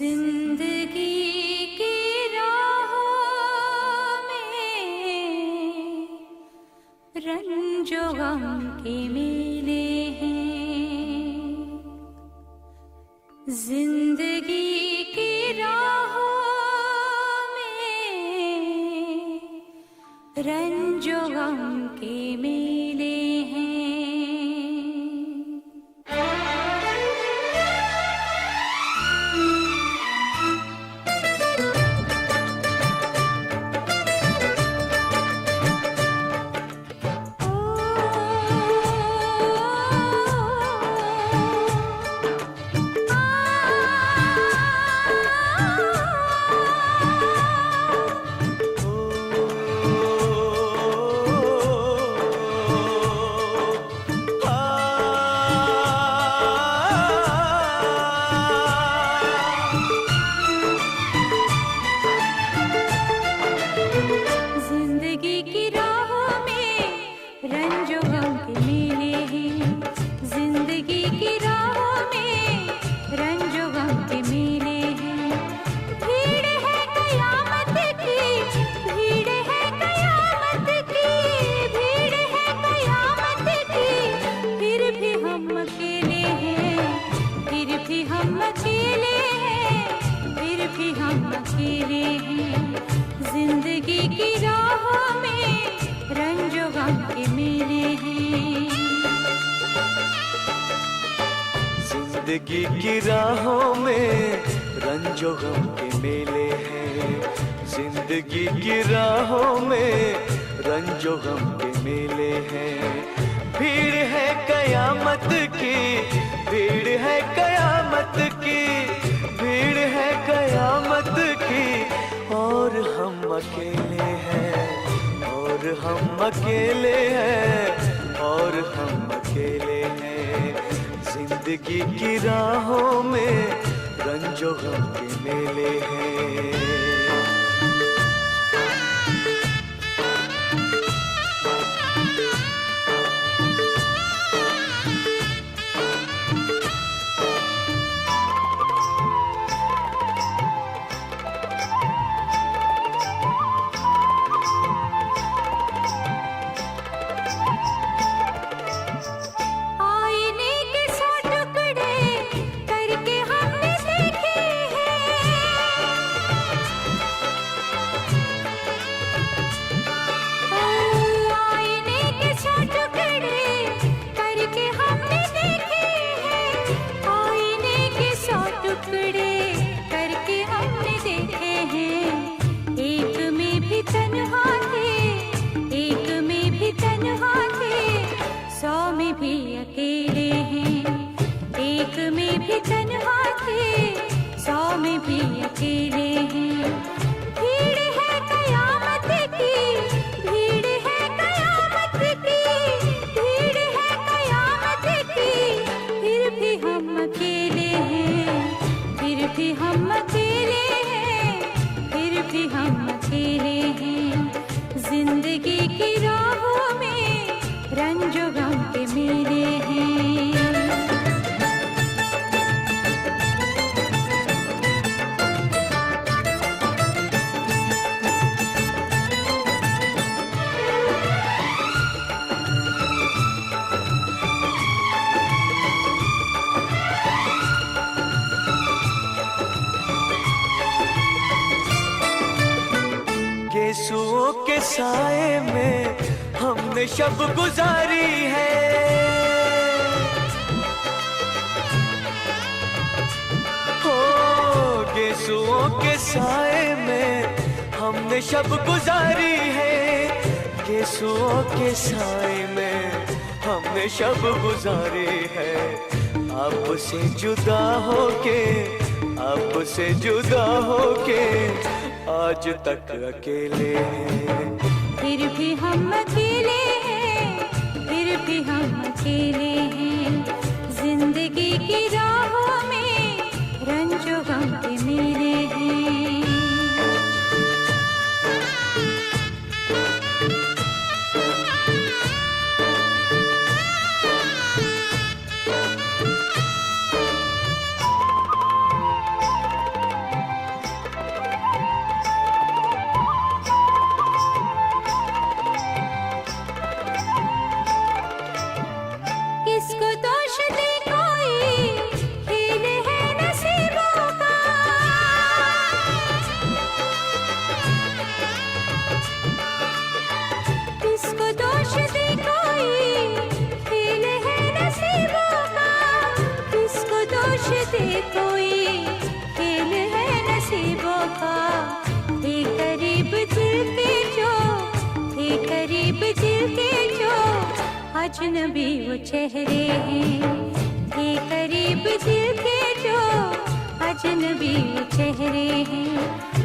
जिंदगी की राहों में रंजो गम के मेले हैं। जिंदगी की राहों में रंजो गम के मेले हैं। जिंदगी की राहों में रंजो गम के मेले हैं। जिंदगी की राहों में रंजो गम के मेले हैं। जिंदगी की राहों में रंजो गम के मेले हैं। भीड़ है कयामत की, भीड़ है कयामत की, भीड़ है कयामत की, और हम अकेले हैं, और हम अकेले हैं, और हम अकेले हैं। जिंदगी की राहों में रंजो गम के मेले हैं। जिंदगी की राहों में रंजो गम के मेले हैं। यीशुओं के साए में हमने शब गुजारी है। हो यीशुओं के साए में हमने शब गुजारी है। यीशुओं के साए में हमने शब गुजारी है। आपसे जुदा होके, आपसे जुदा होके आज तक अकेले हैं। फिर भी हम अकेले हैं, फिर भी हम अकेले हैं। जिंदगी की राहों में रंजो गम के मेले हैं। अजनबी वो चेहरे हैं, ये करीब दिल के जो अजनबी वो चेहरे हैं।